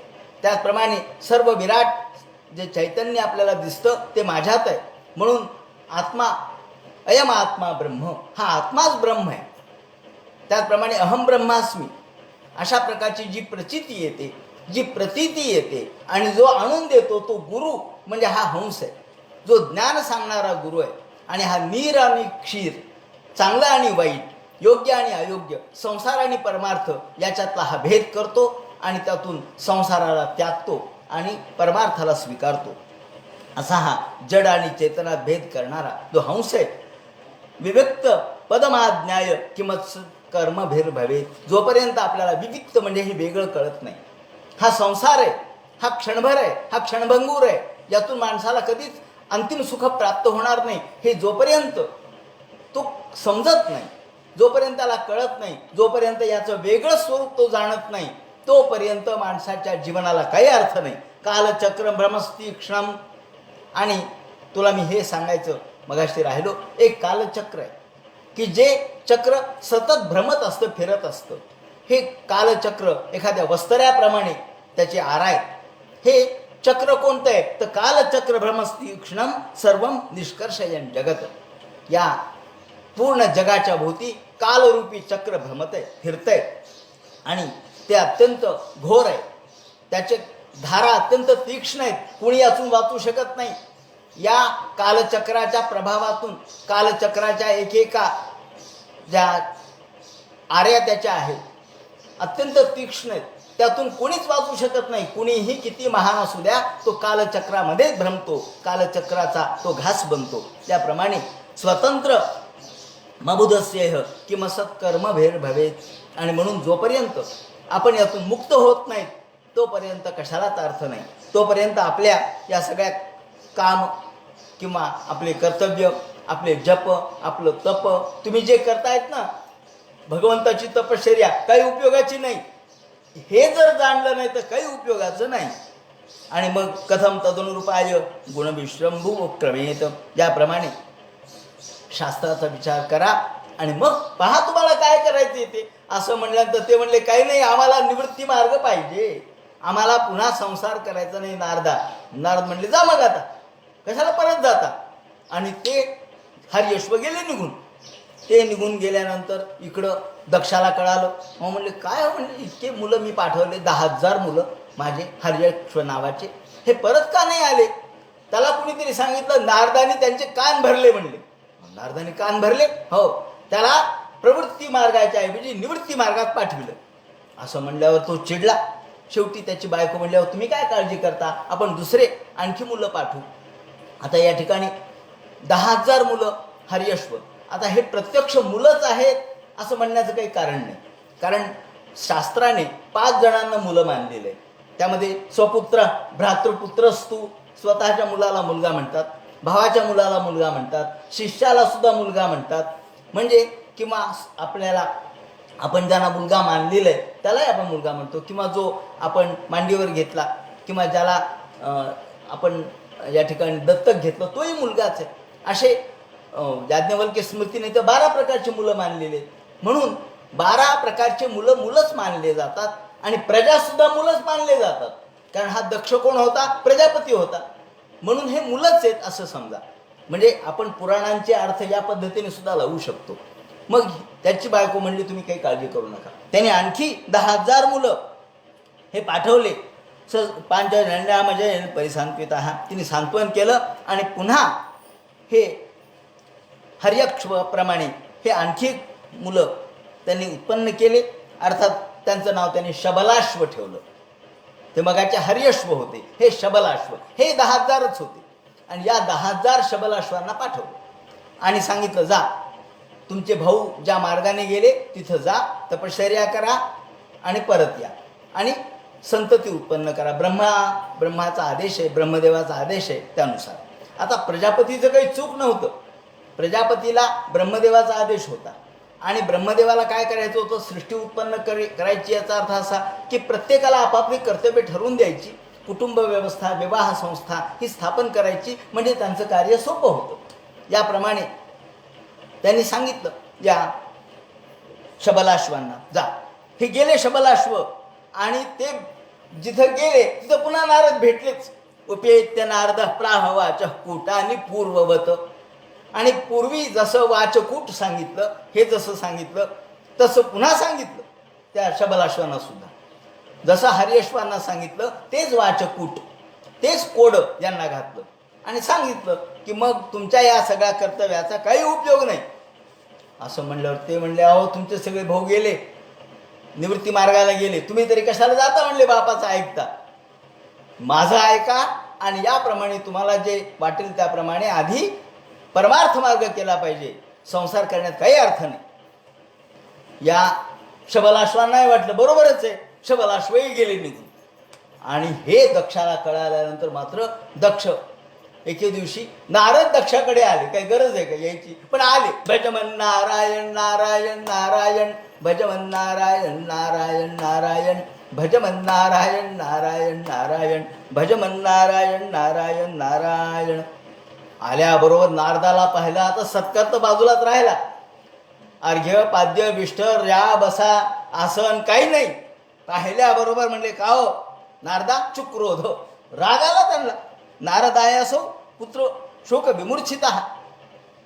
त्याचप्रमाणे सर्व विराट जे चैतन्य आपल्याला दिसतं ते माझ्यात आहे. म्हणून आत्मा, अयम आत्मा ब्रह्म, हा आत्माच ब्रह्म आहे. त्याचप्रमाणे अहम ब्रह्मास्मी अशा प्रकारची जी प्रचिती येते, जी प्रतीती येते आणि जो आणून देतो तो गुरु म्हणजे हा हंस आहे, जो ज्ञान सांगणारा गुरु आहे. आणि हा नीर आणि क्षीर, चांगलं आणि वाईट, योग्य आणि अयोग्य, संसार आणि परमार्थ याच्यातला हा भेद करतो आणि त्यातून संसाराला त्यागतो आणि परमार्थाला स्वीकारतो. असा हा जड आणि चेतनात भेद करणारा जो हंस आहे. विविक्त पदमाज्ञाय किंमत कर्म भेर्भवे, जोपर्यंत आपल्याला विविक्त म्हणजे हे वेगळं कळत नाही, हा संसार आहे, हा क्षणभर आहे, हा क्षणभंगूर आहे, यातून माणसाला कधीच अंतिम सुख प्राप्त होणार नाही, हे जोपर्यंत तो समजत नाही, जोपर्यंत त्याला कळत नाही, जोपर्यंत याचं वेगळं स्वरूप तो जाणत नाही, तोपर्यंत माणसाच्या जीवनाला काही अर्थ नाही. कालचक्र भ्रमस्तीक्ष्णम. आणि तुला मी हे सांगायचं मगाशी राहिलो, एक कालचक्र आहे की जे चक्र सतत भ्रमत असतं, फिरत असतं. हे कालचक्र एखाद्या वस्तऱ्याप्रमाणे त्याचे आराय. हे चक्र कोणतं आहे तर कालचक्र भ्रमस्तीक्ष्णम सर्वम निष्कर्षयन जगत. या पूर्ण जगाच्या भोवती कालरूपी चक्र भ्रमत आहे, फिरतंय आणि ते अत्यंत घोर आहे. त्याचे धारा अत्यंत तीक्ष्ण आहेत, कुणी यातून वाचू शकत नाही. या कालचक्राच्या प्रभावातून, कालचक्राच्या एकेका ज्या आर्या त्याच्या आहेत अत्यंत तीक्ष्ण आहेत, त्यातून कोणीच वाचू शकत नाही. कुणीही किती महान असू द्या, तो कालचक्रामध्येच भ्रमतो, कालचक्राचा तो घास बनतो. त्याप्रमाणे स्वतंत्र मबुधस्येह किम सत्कर्म भेर भवेत. आणि म्हणून जोपर्यंत आपण यातून मुक्त होत नाहीत तोपर्यंत कशालाच अर्थ नाही. तोपर्यंत आपल्या या सगळ्या काम किंवा आपले कर्तव्य, आपले जप, आपलं तप, तुम्ही जे करतायत ना, भगवंताची तपश्चर्या काही उपयोगाची नाही. हे जर जाणलं नाही तर काही उपयोगाचं नाही. आणि मग कथम तदनुरूपाय गुणविश्रंभू क्रमेत. ज्याप्रमाणे शास्त्राचा विचार करा आणि मग पहा तुम्हाला काय करायचे ते. असं म्हणल्यानंतर ते म्हणले काही नाही, आम्हाला निवृत्ती मार्ग पाहिजे, आम्हाला पुन्हा संसार करायचा नाही. नारद म्हणले जा मग, आता कशाला परत जाता. आणि ते हरियश्व गेले निघून. ते निघून गेल्यानंतर इकडं दक्षाला कळालं. मग म्हणले काय हो, म्हणले इतके मुलं मी पाठवले, 10,000 मुलं माझे हरियश्व नावाचे, हे परत का नाही आले. त्याला कुणीतरी सांगितलं नारदाने त्यांचे कान भरले म्हणले. नारदाने कान भरले, हो, त्याला प्रवृत्ती मार्गाच्या ऐवजी निवृत्ती मार्गात पाठविलं. असं म्हणल्यावर तो चिडला. शेवटी त्याची बायको म्हणल्यावर तुम्ही काय काळजी करता, आपण दुसरे आणखी मुलं पाठवू. आता या ठिकाणी 10,000 मुलं हरियश्व. आता हे प्रत्यक्ष मुलंच आहेत असं म्हणण्याचं काही कारण नाही. कारण शास्त्राने 5 जणांना मुलं मानलेलं आहे. त्यामध्ये स्वपुत्र भ्रातृपुत्रस्तू, स्वतःच्या मुलाला मुलगा म्हणतात, भावाच्या मुलाला मुलगा म्हणतात, शिष्याला सुद्धा मुलगा म्हणतात. म्हणजे किंवा आपल्याला आपण ज्यांना मुलगा मानलेला आहे त्यालाही आपण मुलगा म्हणतो, किंवा जो आपण मांडीवर घेतला किंवा ज्याला आपण या ठिकाणी दत्तक घेतलं तोही मुलगाच आहे. असे याज्ञवल्क्य स्मृतीने तर 12 प्रकारचे मुलं मानलेले आहेत. म्हणून 12 प्रकारचे मुलं मुलंच मानले जातात आणि प्रजासुद्धा मुलंच मानले जातात. कारण हा दक्ष कोण होता, प्रजापती होता. म्हणून हे मुलंच आहेत असं समजा. म्हणजे आपण पुराणांचे अर्थ या पद्धतीने सुद्धा लावू शकतो. मग त्याची बायको म्हणली तुम्ही काही काळजी करू नका. त्याने आणखी 10,000 मुलं हे पाठवले. पांचजन्यामजय परिसांत्वितः, तिने सांत्वन केलं आणि पुन्हा हे हर्यक्षप्रमाणे हे आणखी मुलं त्यांनी उत्पन्न केले. अर्थात त्यांचं नाव त्यांनी शबलाश्व ठेवलं. ते मगाचे हर्यश्व होते, हे शबलाश्व. हे 10,000च होते. आणि या 10,000 शबलाश्वांना पाठवलं आणि सांगितलं जा, तुमचे भाऊ ज्या मार्गाने गेले तिथं जा, तपश्चर्या करा आणि परत या आणि संतती उत्पन्न करा. ब्रह्माचा आदेश आहे, ब्रह्मदेवाचा आदेश आहे त्यानुसार. आता प्रजापतीचं काही चूक नव्हतं. प्रजापतीला ब्रह्मदेवाचा आदेश होता आणि ब्रह्मदेवाला काय करायचं होतं, सृष्टी उत्पन्न करायची. याचा अर्थ असा की प्रत्येकाला आपापली कर्तव्य ठरवून द्यायची, कुटुंब व्यवस्था, विवाह संस्था ही स्थापन करायची, म्हणजे त्यांचं कार्य सोपं होतं. याप्रमाणे त्यांनी सांगितलं या शबलाश्वांना जा. हे गेले शबलाश्व आणि ते जिथं गेले तिथं पुन्हा नारद भेटलेच. उपेत्य नारद प्राहवाच कूटानी पूर्ववत. आणि पूर्वी जसं वाचकूट सांगितलं, हे जसं सांगितलं तसं पुन्हा सांगितलं त्या शबलाश्वांना सुद्धा. जसं हरियश्वांना सांगितलं तेच वाचकूट, तेच कोड यांना घातलं आणि सांगितलं की मग तुमच्या या सगळ्या कर्तव्याचा काही उपयोग नाही. असं म्हणल्यावर ते म्हणले अहो तुमचे सगळे भाऊ गेले, निवृत्ती मार्गाला गेले, तुम्ही तरी कशाला जाता म्हणले बापाचं ऐकता. माझं ऐका आणि याप्रमाणे तुम्हाला जे वाटेल त्याप्रमाणे आधी परमार्थ मार्ग केला पाहिजे. संसार करण्यात काही अर्थ नाही. या शबलाश्वांनाही वाटलं बरोबरच आहे. शबलाश्वही गेले निघून. आणि हे दक्षाला कळाल्यानंतर मात्र दक्ष एके दिवशी नारद दक्षाकडे आले. काही गरज आहे का यायची, पण आले. भजमन नारायण नारायण नारायण, भजमन नारायण नारायण नारायण, भजमन नारायण नारायण नारायण, भजमन नारायण नारायण नारायण. आल्याबरोबर नारदाला पाहिला. आता सत्कार तर बाजूलाच राहिला. अर्घ्य पाद्य विष्ठर या बसा आसन काही नाही. पाहिल्याबरोबर म्हणले का हो नारदा चुक्रोध, राग आला त्यांना. नारद आहे असो पुत्र शोक विमूर्छित.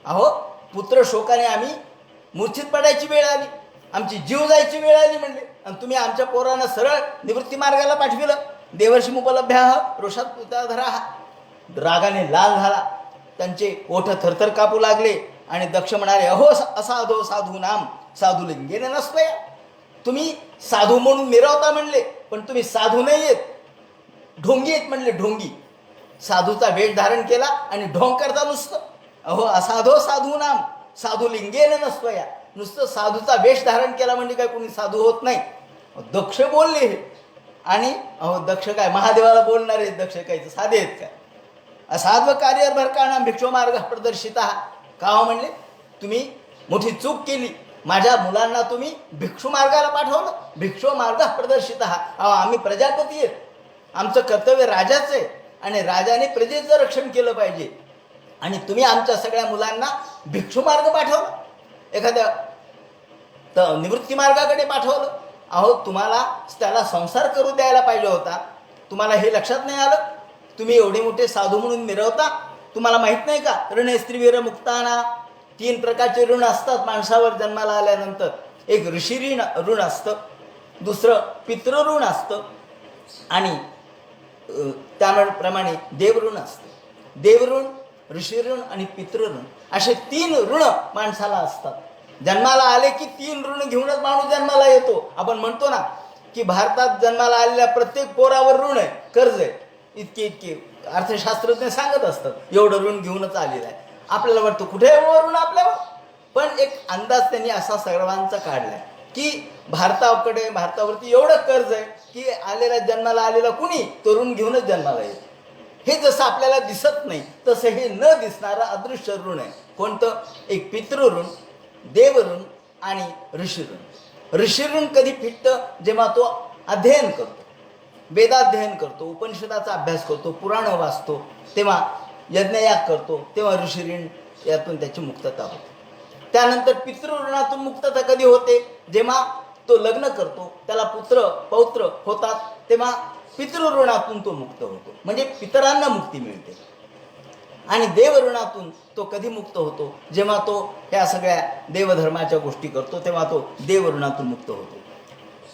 अहो पुत्र शोकाने आम्ही मूर्छित पडायची वेळ आली, आमची जीव जायची वेळ आली म्हणले, आणि तुम्ही आमच्या पोरांना सरळ निवृत्ती मार्गाला पाठविलं. देवर्षी उपलभ्या रोषात पुताधरा. रागाने लाल झाला. त्यांचे ओठ थरथर कापू लागले आणि दक्ष म्हणाले, अहो असाधो साधू नाम साधू लिंगेने नसतोय. तुम्ही साधू म्हणून मिरवता म्हणले, पण तुम्ही साधू नाही आहेत, ढोंगी आहेत म्हणले, ढोंगी. साधूचा वेश धारण केला आणि ढोंग करता नुसतं. अहो असाधो साधू नाम साधू लिंगेने नसतोय. नुसतं साधूचा वेश धारण केला म्हणजे काय कोणी साधू होत नाही. दक्ष बोलले हे. आणि अहो दक्ष काय महादेवाला बोलणारे दक्ष काय साधे आहेत काय. असाध्व कार्य भरकाणा भिक्षो मार्ग प्रदर्शिता. का हो म्हणले, तुम्ही मोठी चूक केली, माझ्या मुलांना तुम्ही भिक्षू मार्गाला पाठवलं. भिक्षो मार्ग प्रदर्शिता. अहो आम्ही प्रजापती आहेत, आमचं कर्तव्य राजाचं आहे आणि राजाने प्रजेचं रक्षण केलं पाहिजे, आणि तुम्ही आमच्या सगळ्या मुलांना भिक्षू मार्ग पाठवला, एखाद्या निवृत्ती मार्गाकडे पाठवलं. अहो तुम्हाला त्याला संसार करू द्यायला पाहिजे होता. तुम्हाला हे लक्षात नाही आलं. तुम्ही एवढे मोठे साधू म्हणून मिरवता. तुम्हाला माहीत नाही का, ऋण स्त्रीवीर मुक्ताना, 3 प्रकारचे ऋण असतात माणसावर जन्माला आल्यानंतर. एक ऋषी ऋण असतं, दुसरं पितृऋण असतं, आणि त्याप्रमाणे देवऋण असतं. देवऋण, ऋषीऋण आणि पितृऋण असे 3 ऋण माणसाला असतात. जन्माला आले की 3 ऋण घेऊनच माणूस जन्माला येतो. आपण म्हणतो ना की भारतात जन्माला आलेल्या प्रत्येक पोरावर ऋण आहे, कर्ज आहे, इतके इतके अर्थशास्त्रज्ञ सांगत असतात, एवढं ऋण घेऊनच आलेलं आहे. आपल्याला वाटतं कुठे एवढं ऋण आपल्यावर, पण एक अंदाज त्यांनी असा सर्वांचा काढलाय की भारतावरती एवढं कर्ज आहे की आलेला जन्माला आलेला कुणी तो ऋण घेऊनच जन्माला येतो. हे जसं आपल्याला दिसत नाही तसं हे न दिसणारं अदृश्य ऋण आहे. कोणतं? एक पितृऋण, देवऋण आणि ऋषीऋण. ऋषीऋण कधी फिटतं? जेव्हा तो अध्ययन करतो, वेदाध्ययन करतो, उपनिषदाचा अभ्यास करतो, पुराण वाचतो, तेव्हा यज्ञयाग करतो, तेव्हा ऋषीऋण यातून त्याची मुक्तता होते. त्यानंतर पितृऋणातून मुक्तता कधी होते? जेव्हा तो लग्न करतो, त्याला पुत्र पौत्र होतात, तेव्हा पितृऋणातून तो मुक्त होतो, म्हणजे पितरांना मुक्ती मिळते. आणि देवऋणातून तो कधी मुक्त होतो? जेव्हा तो ह्या सगळ्या देवधर्माच्या गोष्टी करतो, तेव्हा तो देवऋणातून मुक्त होतो.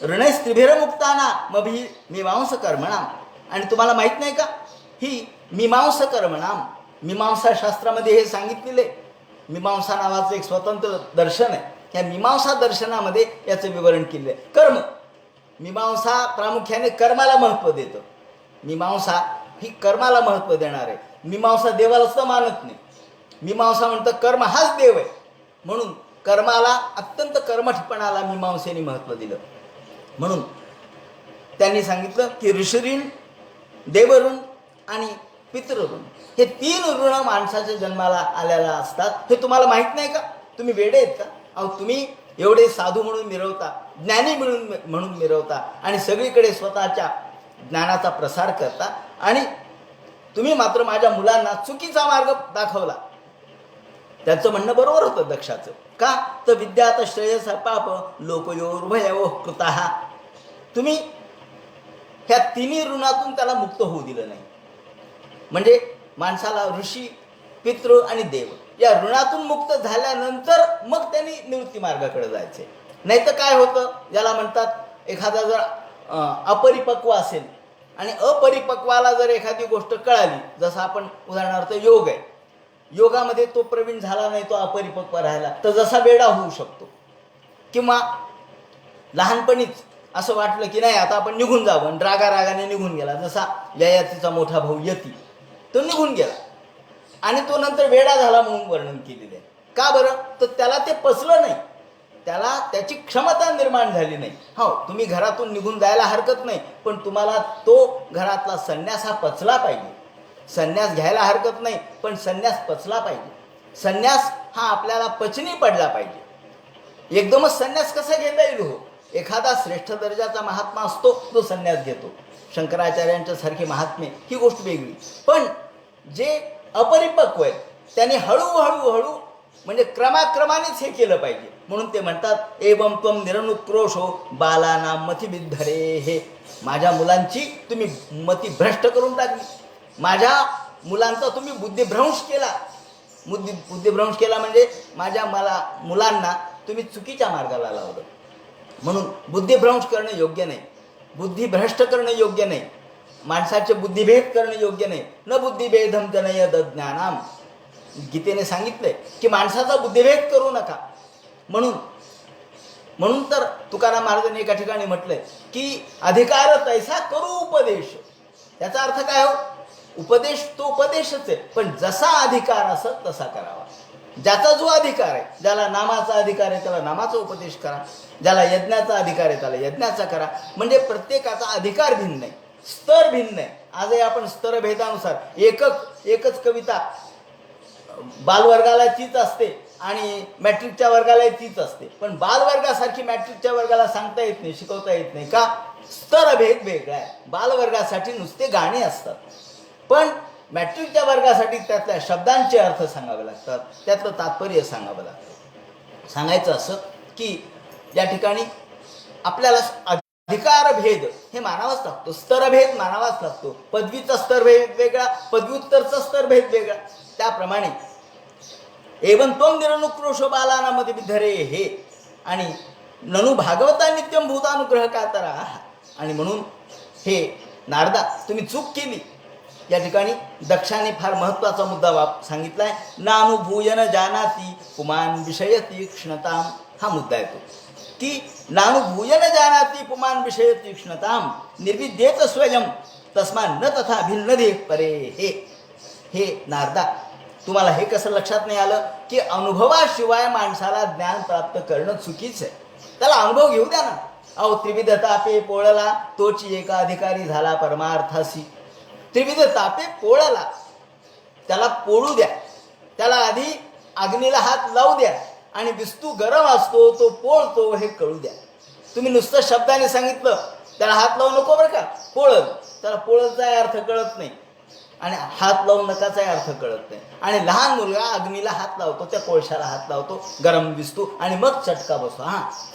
ऋणस्त्रिभिर मुक्ताना मभी मीमांस कर्मणाम. आणि तुम्हाला माहित नाही का, ही मीमांस कर्मणाम, मीमांसा शास्त्रामध्ये हे सांगितलेले. मीमांसा नावाचं एक स्वतंत्र दर्शन आहे. ह्या मीमांसा दर्शनामध्ये याचं विवरण केलं आहे. कर्म, मीमांसा प्रामुख्याने कर्माला महत्त्व देतं. मीमांसा ही कर्माला महत्त्व देणार आहे. मीमांसा देवाला असं मानत नाही. मीमांसा म्हणतं कर्म हाच देव आहे, म्हणून कर्माला, अत्यंत कर्मठपणाला मीमांसेने महत्त्व दिलं. म्हणून त्यांनी सांगितलं की ऋषीऋण, देवऋण आणि पितृऋण हे 3 ऋण माणसाच्या जन्माला आलेला असतात. हे तुम्हाला माहीत नाही का? तुम्ही वेडे आहेत का? अहो तुम्ही एवढे साधू म्हणून मिरवता, ज्ञानी म्हणून मिरवता, आणि सगळीकडे स्वतःच्या ज्ञानाचा प्रसार करता, आणि तुम्ही मात्र माझ्या मुलांना चुकीचा मार्ग दाखवला. त्याचं म्हणणं बरोबर होतं दक्षाचं. का? तर विद्यात श्रेयस पाप लोकयोर्भयो कृतः. तुम्ही ह्या 3 ऋणातून त्याला मुक्त होऊ दिलं नाही. म्हणजे माणसाला ऋषी, पितृ आणि देव या ऋणातून मुक्त झाल्यानंतर मग त्यांनी निवृत्ती मार्गाकडे जायचे. नाही तर काय होतं, ज्याला म्हणतात, एखादा जर अपरिपक्व असेल आणि अपरिपक्वाला जर एखादी गोष्ट कळाली, जसं आपण उदाहरणार्थ योग आहे, योगामध्ये तो प्रवीण झाला नाही, तो अपरिपक्व राहिला, तर जसा वेडा होऊ शकतो. किंवा लहानपणीच असं वाटलं की नाही आता आपण निघून जावं, रागाने निघून गेला, जसा ययातीचा मोठा भाऊ यती, तो निघून गेला आणि तो नंतर वेडा झाला म्हणून वर्णन केलेलं आहे. का बरं? तर त्याला ते पचलं नाही, त्याला त्याची क्षमता निर्माण झाली नाही. हो, तुम्ही घरातून निघून जायला हरकत नाही, पण तुम्हाला तो घरातला संन्यास हा पचला पाहिजे. संन्यास घ्यायला हरकत नाही, पण संन्यास पचला पाहिजे. संन्यास हा आपल्याला पचनी पडला पाहिजे. एकदमच संन्यास कसा घेता येईल? हो, एखादा श्रेष्ठ दर्जाचा महात्मा असतो, तो संन्यास घेतो. शंकराचार्यांच्या सारखे महात्मे, ही गोष्ट वेगळी. पण जे अपरिपक्व आहे त्यांनी हळूहळू म्हणजे क्रमाक्रमानेच हे केलं पाहिजे. म्हणून ते म्हणतात, एवं त्वम निरनुक्रोशो बालानां मतिविद्धरे. हे माझ्या मुलांची तुम्ही मती भ्रष्ट करून टाकली, माझ्या मुलांचा तुम्ही बुद्धिभ्रंश केला. बुद्धिभ्रंश केला म्हणजे माझ्या मुलांना तुम्ही चुकीच्या मार्गाला लावलं. म्हणून बुद्धिभ्रंश करणं योग्य नाही, बुद्धिभ्रष्ट करणं योग्य नाही, माणसाचे बुद्धिभेद करणं योग्य नाही. न बुद्धिभेदम जनयद ज्ञानाम. गीतेने सांगितलंय की माणसाचा बुद्धिभेद करू नका. म्हणून तर तुकाराम महाराजांनी एका ठिकाणी म्हटलंय की अधिकार तैसा करू उपदेश. त्याचा अर्थ काय हो? उपदेश तो उपदेशच आहे, पण जसा अधिकार असत तसा करावा. ज्याचा जो अधिकार आहे, ज्याला नामाचा अधिकार आहे त्याला नामाचा उपदेश करा, ज्याला यज्ञाचा अधिकार आहे त्याला यज्ञाचा करा. म्हणजे प्रत्येकाचा अधिकार भिन्न आहे, स्तर भिन्न आहे. आजही आपण स्तरभेदानुसार एकच कविता बालवर्गाला तीच असते आणि मॅट्रिकच्या वर्गाला तीच असते, पण बालवर्गासारखी मॅट्रिकच्या वर्गाला सांगता येत नाही, शिकवता येत नाही. का? स्तरभेद वेगळा आहे. बालवर्गासाठी नुसते गाणे असतात, पण मॅट्रिकच्या वर्गासाठी त्यातल्या शब्दांचे अर्थ सांगावे लागतात, त्यातलं तात्पर्य सांगावं लागतं. सांगायचं असं की या ठिकाणी आपल्याला अधिकार भेद हे मानावाच लागतो, स्तरभेद मानावाच लागतो. पदवीचा स्तरभेद वेगळा, पदव्युत्तरचा स्तरभेद वेगळा. त्याप्रमाणे एवं त्वं निरनुक्रोशो बालानामध्ये विधरे हे आणि ननु भागवता नित्यम भूतानुग्रह कातरा. आणि म्हणून हे नारदा तुम्ही चूक केली. या ठिकाणी दक्षाने फार महत्त्वाचा मुद्दा सांगितलाय. नानुभूयन जानाती पुमान विषय तीक्ष्णताम. हा मुद्दा येतो की नानुभूयन जानाती पुमान विषय तीक्ष्णताम निर्विद्येत स्वयं तस्मान न तथा भिन्न दे परे. हे नारदा, तुम्हाला हे कसं लक्षात नाही आलं की अनुभवाशिवाय माणसाला ज्ञान प्राप्त करणं चुकीचं आहे. त्याला अनुभव घेऊ द्या ना. अहो, त्रिविध तापे पोळला तोची एका अधिकारी झाला परमार्थासी. त्रिविध तापे पोळला, त्याला पोळू द्या, त्याला आधी अग्नीला हात लावू द्या आणि विस्तू गरम असतो तो पोळतो हे कळू द्या. तुम्ही नुसतं शब्दाने सांगितलं त्याला हात लावू नको बरं का, पोळल, त्याला पोळलचा अर्थ कळत नाही आणि हात लावू नकाचाही अर्थ कळत नाही. आणि लहान मुलगा अग्नीला हात लावतो, त्या कोळशाला हात लावतो, गरम विस्तू, आणि मग चटका बसतो.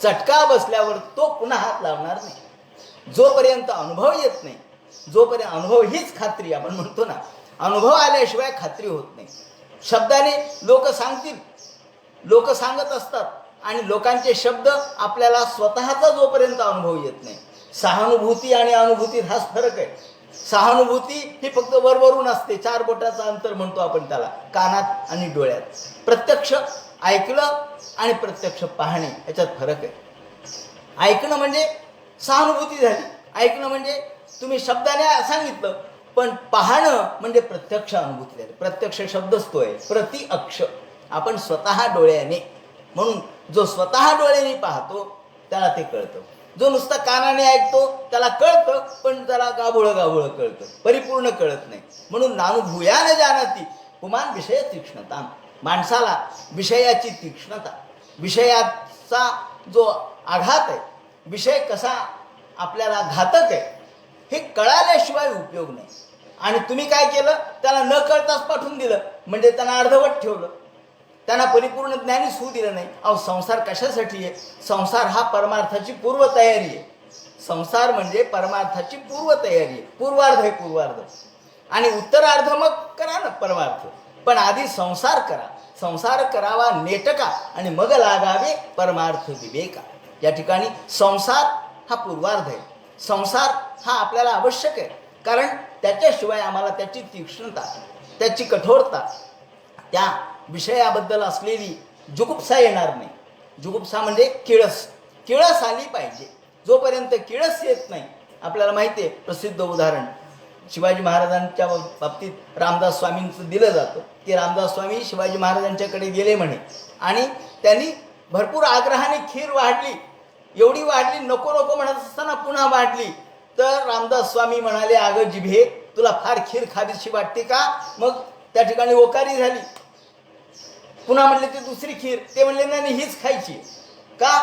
चटका बसल्यावर तो पुन्हा हात लावणार नाही. जोपर्यंत अनुभव येत नाही, जोपर्यंत अनुभव हीच खात्री, आपण म्हणतो ना, अनुभव आल्याशिवाय खात्री होत नाही. शब्दाने लोक सांगतील, लोक सांगत असतात आणि लोकांचे शब्द आपल्याला स्वतःचा जोपर्यंत अनुभव येत नाही. सहानुभूती आणि अनुभूतीत हाच फरक आहे. सहानुभूती ही फक्त वरवरून असते, 4 बोटाचं अंतर म्हणतो आपण त्याला, कानात आणि डोळ्यात. प्रत्यक्ष ऐकलं आणि प्रत्यक्ष पाहणे याच्यात फरक आहे. ऐकणं म्हणजे सहानुभूती झाली, ऐकणं म्हणजे तुम्ही शब्दाने सांगितलं, पण पाहणं म्हणजे प्रत्यक्ष अनुभूती झाली. प्रत्यक्ष शब्दच तो आहे, प्रति अक्ष, आपण स्वतः डोळ्याने. म्हणून जो स्वतः डोळ्याने पाहतो त्याला ते कळतं. जो नुसता कानाने ऐकतो त्याला कळतं, पण त्याला गाभोळं कळतं, परिपूर्ण कळत नाही. म्हणून नानुभूयान जानाती पुमान विषय तीक्ष्णता. माणसाला विषयाची तीक्ष्णता, विषयाचा जो आघात आहे, विषय कसा आपल्याला घातक आहे हे कळाल्याशिवाय उपयोग नाही. आणि तुम्ही काय केलं, त्याला न कळताच पाठवून दिलं, म्हणजे त्यांना अर्धवट ठेवलं, त्यांना परिपूर्ण ज्ञानीच होऊ दिलं नाही. अहो, संसार कशासाठी आहे? संसार हा परमार्थाची पूर्वतयारी आहे. संसार म्हणजे परमार्थाची पूर्वतयारी आहे. पूर्वार्ध आहे, पूर्वार्ध, आणि उत्तरार्ध मग करा ना परमार्थ. पण आधी संसार करा, संसार करावा नेटका आणि मग लागावे परमार्थ विवेका. या ठिकाणी संसार हा पूर्वार्ध आहे. संसार हा आपल्याला आवश्यक आहे, कारण त्याच्याशिवाय आम्हाला त्याची तीक्ष्णता, त्याची कठोरता, त्या विषयाबद्दल असलेली जुगुप्सा येणार नाही. जुगुप्सा म्हणजे किळस आली पाहिजे. जोपर्यंत किळस येत नाही, आपल्याला माहिती आहे प्रसिद्ध उदाहरण शिवाजी महाराजांच्या बाबतीत रामदास स्वामींचं दिलं जातं की रामदास स्वामी शिवाजी महाराजांच्याकडे गेले म्हणे आणि त्यांनी भरपूर आग्रहाने खीर वाढली, एवढी वाढली, नको नको म्हणत असताना पुन्हा वाढली. तर रामदास स्वामी म्हणाले, अगं जिभे, तुला फार खीर खावीशी वाटते का? मग त्या ठिकाणी ओकारी झाली. पुन्हा म्हणले ते दुसरी खीर, ते म्हणले नाही हीच खायची. का?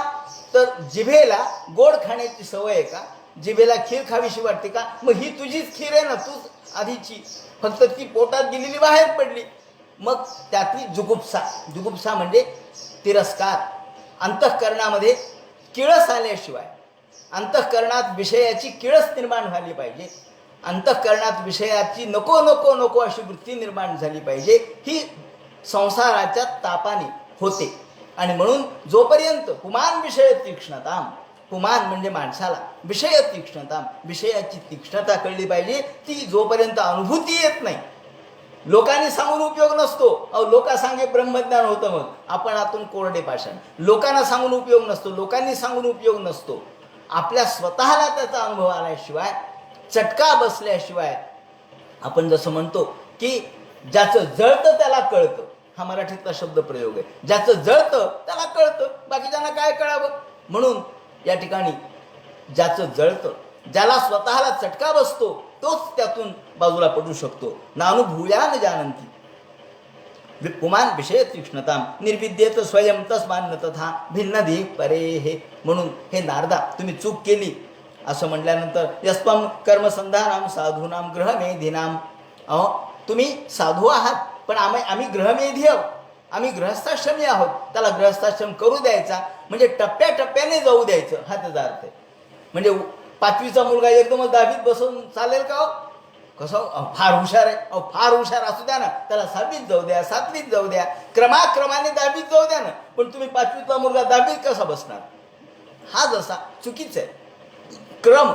तर जिभेला गोड खाण्याची सवय आहे का? जिभेला खीर खावीशी वाटते का? मग ही तुझीच खीर आहे ना, तूच आधीची, फक्त ती पोटात गेलेली बाहेर पडली. मग त्यातली जुगुप्सा म्हणजे तिरस्कार. अंतःकरणामध्ये किळस आल्याशिवाय, अंतःकरणात विषयाची किळस निर्माण झाली पाहिजे, अंतःकरणात विषयाची नको नको नको अशी वृत्ती निर्माण झाली पाहिजे. ही संसाराच्या तापाने होते. आणि म्हणून जोपर्यंत पुमान विषय तीक्ष्णता, पुमान म्हणजे माणसाला विषय तीक्ष्णता, विषयाची तीक्ष्णता कळली पाहिजे. ती जोपर्यंत अनुभूती येत नाही, लोकांनी सांगून उपयोग नसतो. अहो लोका सांगे ब्रह्मज्ञान होतं, मग आपण आतून कोरडे पाषाण. लोकांना सांगून उपयोग नसतो, लोकांनी सांगून उपयोग नसतो. आपल्या स्वतःला त्याचा अनुभव आल्याशिवाय, चटका बसल्याशिवाय, आपण जसं म्हणतो की ज्याचं जळतं त्याला कळतं, हा मराठीतला शब्द प्रयोग आहे. ज्याचं जळतं त्याला कळतं, बाकीच्यांना काय कळावं. म्हणून या ठिकाणी ज्याचं जळतं, ज्याला स्वतःला चटका बसतो, तोच त्यातून बाजूला पडू शकतो. नानुभूयान जानंती पुमान विषय तीक्ष्णता निर्विद्येत स्वयं तस्मान तथा भिन्न धी परे हे. म्हणून हे नारदा, तुम्ही चूक केली असं म्हटल्यानंतर यस्त्वम कर्मसंधानाम साधूनाम ग्रहमेधीनाम. अहो तुम्ही साधू आहात, पण आम्ही ग्रहमेधी आहोत, आम्ही गृहस्थाश्रमी आहोत. त्याला गृहस्थाश्रम करू द्यायचा म्हणजे टप्प्याटप्प्याने जाऊ द्यायचं, हा त्याचा अर्थ आहे. म्हणजे 5वीचा मुलगा एकदमच 10वीत बसून चालेल का? कसं फार हुशार आहे, अहो फार हुशार असू द्या ना, त्याला 6वीत जाऊ द्या, 7वीत जाऊ द्या, क्रमाक्रमाने 10वीत जाऊ द्या ना. पण तुम्ही 5वीचा मुलगा 10वीत कसा बसणार? हा जसा चुकीचा आहे. क्रम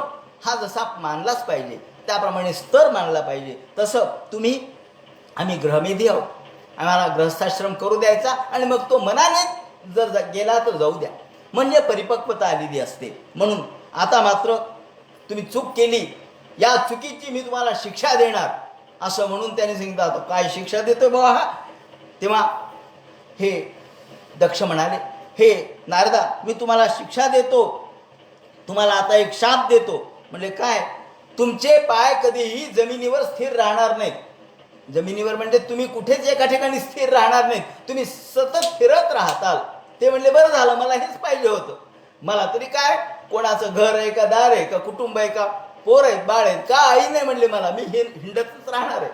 हा जसा मानलाच पाहिजे, त्याप्रमाणे स्तर मानला पाहिजे. तसं तुम्ही, आम्ही ग्रहमेधी आहोत, आम्हाला गृहस्थाश्रम करू द्यायचा आणि मग तो मनाने जर गेला तर जाऊ द्या, म्हणजे परिपक्वता आलेली असते. म्हणून आता मात्र तुम्ही चूक केली, या चुकीची मी तुम्हाला शिक्षा देणार असं म्हणून त्याने सांगितलं. आता काय शिक्षा देतो बाबा हा? तेव्हा हे दक्ष म्हणाले, हे नारदा, मी तुम्हाला शिक्षा देतो, तुम्हाला आता एक शाप देतो. म्हणजे काय? तुमचे पाय कधीही जमिनीवर स्थिर राहणार नाहीत. जमिनीवर म्हणजे तुम्ही कुठेच एका ठिकाणी स्थिर राहणार नाहीत, तुम्ही सतत फिरत राहताल. ते म्हणले बरं झालं, मला हेच पाहिजे होतं. मला तरी काय, कोणाचं घर आहे का, दार आहे का, कुटुंब आहे का, पोर आहेत, बाळ आहेत, काही नाही म्हणले, मला मी हिंडतच राहणार आहे.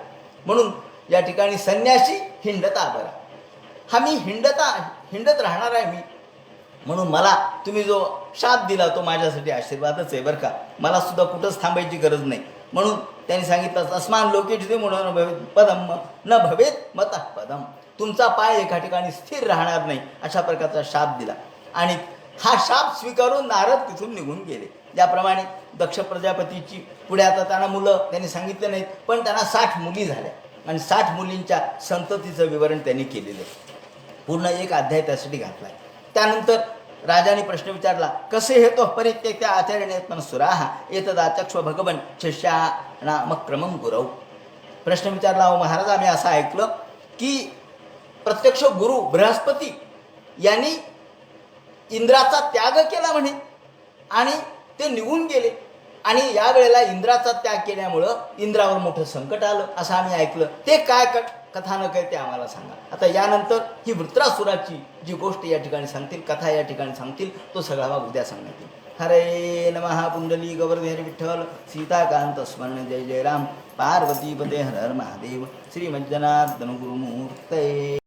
म्हणून या ठिकाणी संन्यासी हिंडता बरा, हा मी हिंडत राहणार आहे मी. म्हणून मला तुम्ही जो शाप दिला तो माझ्यासाठी आशीर्वादच आहे बरं का, मला सुद्धा कुठंच थांबायची गरज नाही. म्हणून त्यांनी सांगितलं, अस्मान लोकेचिते म्हणून भवेत पदम न भवेत मत पदम. तुमचा पाय एका ठिकाणी स्थिर राहणार नाही, अशा प्रकारचा शाप दिला. आणि हा शाप स्वीकारून नारद तिथून निघून गेले. ज्याप्रमाणे दक्ष प्रजापतीची पुढे आता त्यांना मुलं त्यांनी सांगितलं नाहीत, पण त्यांना 60 मुली झाल्या आणि 60 मुलींच्या संततीचं विवरण त्यांनी केलेलं आहे. पूर्ण एक अध्याय त्यासाठी घातला आहे. त्यानंतर राजाने प्रश्न विचारला, कसे हेतो परित्यक्त्या आचरणेत्मन सुराहा एतदा चक्ष्व भगवन शिष्यानामक्रमं गुरव. प्रश्न विचारला, हो महाराज, आम्ही असं ऐकलं की प्रत्यक्ष गुरु बृहस्पती यांनी इंद्राचा त्याग केला म्हणे आणि ते निघून गेले, आणि यावेळेला इंद्राचा त्याग केल्यामुळं इंद्रावर मोठं संकट आलं असं आम्ही ऐकलं. ते काय कथानक आहे ते आम्हाला सांगा. आता यानंतर ही वृत्रासुराची जी गोष्ट या ठिकाणी सांगतील, कथा या ठिकाणी सांगतील, तो सगळा उद्या सांगण्यात येईल. हरे नमः. पुंडली गोवर्धन विठ्ठल सीताकांत स्मरण जय जय राम. पार्वतीपते हर हर महादेव. श्रीमज्जनार्दन गुरुमूर्तये.